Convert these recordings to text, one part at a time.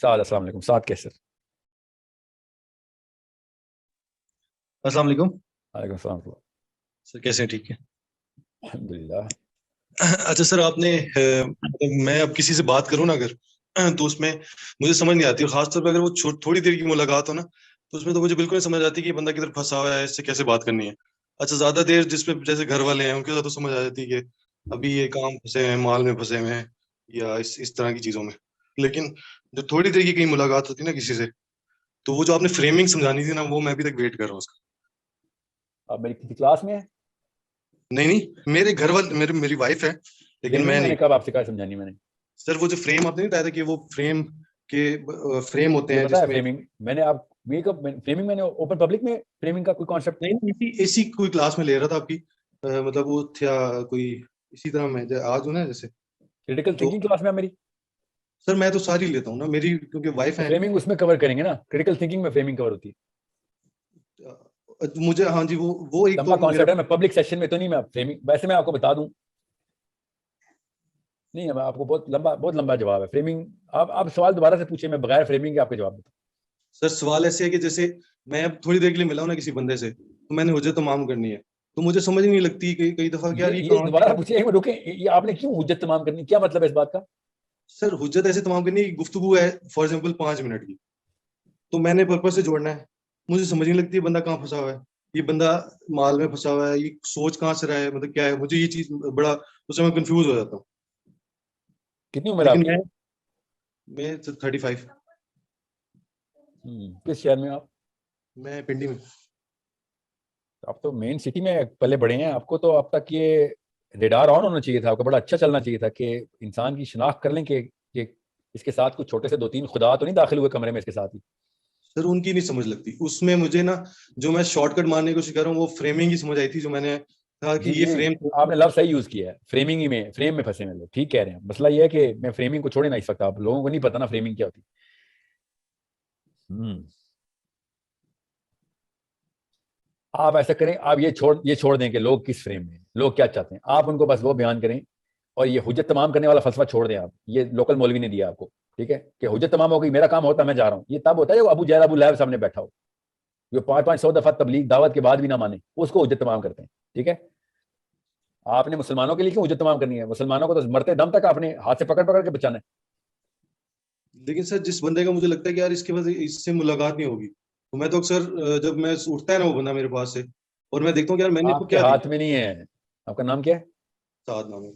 साद, अस्सलाम वालेकुम। साद कैसे सर? अस्सलाम वालेकुम। वालेकुम सलाम। सर कैसे हैं? ठीक है। अल्हम्दुलिल्लाह। अच्छा सर, आपने मैं अब किसी से बात करूं ना अगर तो उसमें मुझे समझ नहीं आती, और खासतौर पर अगर वो थोड़ी देर की मुलाकात हो ना, तो उसमें तो मुझे बिल्कुल नहीं समझ आती कि ये बंदा किधर फंसा हुआ है, इससे कैसे बात करनी है। अच्छा, ज्यादा देर जिसमें जैसे घर वाले हैं उनके साथ तो समझ आ जाती है कि अभी ये काम फंसे हैं, माल में फंसे हुए हैं, या इस तरह की चीजों में। लेकिन जो थोड़ी देर की कहीं मुलाकात होती है ना किसी से, तो वो जो आपने फ्रेमिंग समझानी थी ना, वो मैं अभी तक वेट कर रहा हूँ उसका। आप मेरी किसी क्लास में है? नहीं नहीं, मेरे घर वाले, मेरी वाइफ है, लेकिन फ्रेमिंग मैं मैंने नहीं। कब आपसे कहा समझानी मैंने? सर वो जो फ्रेम आपने नहीं बताया था कि वो फ्रेम के फ्रेम होते मुझे हैं पता है जिसमें। फ्रेमिंग। मैंने आप ये कब फ्रेमिंग मैंने ओपन पब्लिक में फ्रेमिंग का कोई कॉन्सेप्ट? नहीं नहीं, इसी इसी कोई क्लास में ले रहा था आपकी। मतलब वो था कोई इसी तरह मैं आज हूँ ना जैसे। क्रिटिकल तो थिंकिंग क्लास में आप मेरी? सर मैं तो सारी लेता हूँ ना, मेरी क्योंकि वाइफ तो है। फ्रेमिंग उसमें कवर करेंगे ना, क्रिटिकल थिंकिंग में फ्रेमिंग कवर होती है। मुझे हाँ जी, वो एक लंबा तो मेरा। कॉन्सेप्ट है, मैं पब्लिक सेशन में तो नहीं, मैं फ्रेमिंग वैसे मैं आपको बता दूं। नहीं है, मैं आपको बहुत लंबा जवाब है फ्रेमिंग। आप सवाल दोबारा से पूछिए, मैं बगैर फ्रेमिंग के आपके जवाब दूं। सर सवाल ऐसे है कि जैसे मैं अब थोड़ी देर के लिए मिला हूँ ना किसी बंदे से, तो मैंने हुज्जत तमाम करनी है, तो मुझे समझ ही नहीं लगती कई कई दफा कि यार ये ये कहाँ की दोबारा बात है। पूछिए, एक मिनट रुके। ये आपने क्यों हुज्जत तमाम करनी, क्या मतलब है इस बात का? सर हुज्जत ऐसे तमाम करनी है कि गुफ्तगू है फॉर एग्जाम्पल 5 मिनट की, तो मैंने पर्पज से जोड़ना है। मुझे समझ नहीं लगती है बंदा कहाँ फंसा हुआ है, ये बंदा माल में फंसा हुआ है, ये सोच कहाँ से रहा है, मतलब क्या है, मुझे ये चीज बड़ा उससे मैं कंफ्यूज हो जाता हूँ। कितनी उम्र है लेकिन आपकी? मैं 35। किस शहर में आप? मैं पिंडी में। आप तो मेन सिटी में पले बड़े हैं, आपको तो अब तक ये रेडार ऑन होना चाहिए था, आपका बड़ा अच्छा चलना चाहिए था कि इंसान की शिनाख्त कर लें कि इसके साथ कुछ छोटे से दो तीन खुदा तो नहीं दाखिल हुए कमरे में इसके साथ ही। सर उनकी नहीं समझ लगती उसमें मुझे ना, जो मैं शॉर्टकट मारने की कोशिश कर रहा हूँ वो फ्रेमिंग ही समझ आई थी, जो मैंने कहा जी कि ये नहीं, फ्रेम। आपने लफ्ज सही यूज किया है, फ्रेमिंग ही में, फ्रेम में फंसे हैं लोग, ठीक कह रहे हैं। मसला ये है कि मैं फ्रेमिंग को छोड़े ना सकता, आप लोगों को नहीं पता ना फ्रेमिंग क्या होती। हम्म आप ऐसा करें, आप ये छोड़ दें कि लोग किस फ्रेम में हैं, लोग क्या चाहते हैं, आप उनको बस वो बयान करें। और ये हुज्जत तमाम करने वाला फलसफा छोड़ दें आप, ये लोकल मौलवी ने दिया आपको। ठीक है कि हुज्जत तमाम हो गई, मेरा काम होता है, मैं जा रहा हूँ, ये तब होता है जब अबू जहल अबू लहब सामने बैठा हो, जो 500 दफा तबलीग दावत के बाद भी ना माने, उसको हुज्जत तमाम करते हैं। ठीक है, आपने मुसलमानों के लिए क्यों हुज्जत तमाम करनी है? मुसलमानों को तो मरते दम तक आपने हाथ से पकड़ पकड़ के बचाना है। लेकिन सर जिस बंदे का मुझे लगता है कि यार इसके बाद इससे मुलाकात नहीं होगी, तो मैं तो अक्सर जब मैं उठता है ना वो बंदा मेरे पास से, और मैं देखता हूँ कि यार मैंने इसको आपके क्या हाथ दिया। में नहीं है। आपका नाम क्या है? साथ नाम है।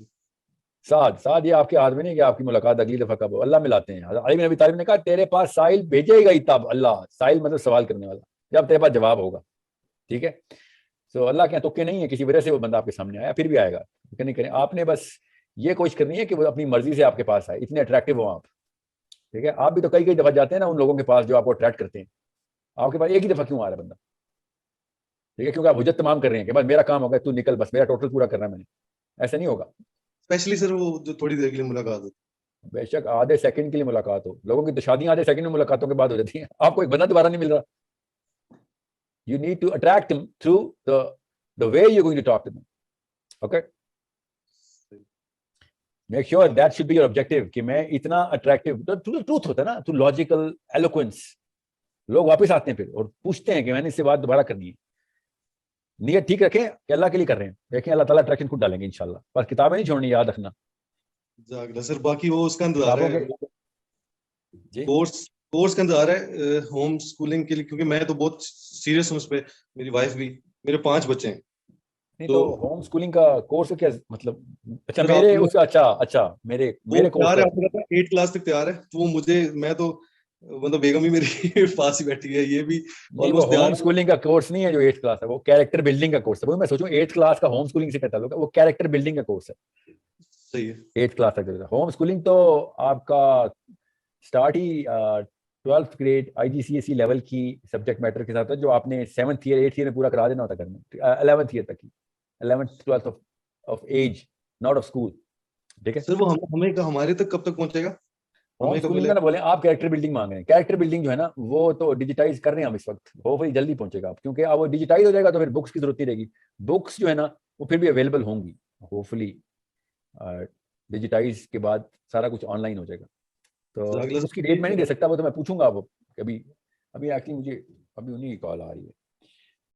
साद। साद, ये आपके हाथ में नहीं कि आपकी मुलाकात अगली दफा कब हो, अल्लाह मिलाते हैं। हज़रत अली बिन अबी तालिब ने कहा तेरे पास साइल भेजेगा ही तब अल्लाह, साइल मतलब सवाल करने वाला, जब तेरे पास जवाब होगा। ठीक है, तो अल्लाह के यहाँ तुक्के नहीं है, किसी वजह से वो बंदा आपके सामने आया, फिर भी आएगा, तुक्के नहीं करें आपने, बस ये कोशिश करनी है कि वो अपनी मर्जी से आपके पास आए, इतने अट्रैक्टिव हो आप। ठीक है, आप भी तो कई कई दफा जाते हैं ना उन लोगों के पास जो आपको अट्रैक्ट करते हैं, आपके पास एक ही दफा क्यों आ रहा है बंदा? ठीक है, क्योंकि आप हुज्जत तमाम कर रहे हैं कि बस मेरा काम हो गया, तू निकल, बस मेरा टोटल पूरा करना है मैंने। ऐसा नहीं होगा। स्पेशली सर वो जो थोड़ी देर के लिए मुलाकात होती बेशक आधे सेकंड के लिए मुलाकात हो, लोगों की तो शादियां आधे सेकंड में मुलाकातों के बाद हो जाती है, आपको एक बंदा दोबारा नहीं मिल रहा। You need to attract him through the way you going to talk to him. Okay, है। मेक श्योर काफी। That should be your objective कि मैं इतना अट्रैक्टिव, तो ट्रूथ होता है ना, टू लॉजिकल एलोक्वेंस। लोग वापस आते हैं फिर और पूछते हैं कि मैंने इससे बात दोबारा करनी है। नीयत ठीक रखें कि अल्लाह के लिए कर रहे हैं, देखें अल्लाह ताला अट्रैक्शन खुद डालेंगे इंशाल्लाह, बस किताबें नहीं छोड़नी, याद रखना। जागना सर, बाकी वो उसका इंतजार किताबों है, के जी। कोर्स कोर्स का इंतजार है होम स्कूलिंग के लिए, क्योंकि मैं तो बहुत सीरियस हूँ उस पे, मेरी वाइफ भी। मेरे 5 बच्चे हैं। नहीं तो तो होम स्कूलिंग का कोर्स क्या मतलब? अच्छा सर मेरे आपको, उसका, अच्छा अच्छा, मेरे वो मेरे कोर्स तैयार का। है, आपको पता है 8 क्लास तक तैयार है, तो वो मुझे, मैं तो मतलब बेगम भी मेरी पास ही बैठी है, ये भी नहीं वो ऑलमोस्ट तैयार होम है। स्कूलिंग का कोर्स नहीं है जो एट्थ क्लास है, वो कैरेक्टर बिल्डिंग का कोर्स है। वो मैं सोचूं एट्थ क्लास का होम स्कूलिंग से कहता लोग, वो कैरेक्टर बिल्डिंग का कोर्स है। सही है। एट्थ क्लास तक होम स्कूलिंग तो आपका स्टार्ट ही 12th ग्रेड IGCSE लेवल की सब्जेक्ट मैटर के साथ है, जो आपने 7th ईयर 8th ईयर में पूरा करा देना होता घर में, 11th ईयर तक की, 11th 12th of age, not of school. ठीक है, सर वो हमें हमारे तक कब तक पहुंचेगा, होम हमें कब स्कूलिंग में मिलेगा? ना बोले आप कैरेक्टर बिल्डिंग मांग रहे हैं, कैरेक्टर बिल्डिंग जो है ना वो तो डिजिटाइज कर रहे हैं हम इस वक्त, होपफुली जल्दी पहुंचेगा आप, क्योंकि अब वो डिजिटाइज हो जाएगा तो फिर बुक्स की जरूरत नहीं रहेगी। बुक्स जो है ना वो फिर भी अवेलेबल होंगी, होपफुली डिजिटाइज के बाद सारा कुछ ऑनलाइन हो जाएगा। तो जज़ाकल्लाह उसकी डेट मैं नहीं दे सकता, वो तो मैं पूछूंगा वो कभी। अभी एक्चुअली मुझे अभी उन्हीं की कॉल आ रही है।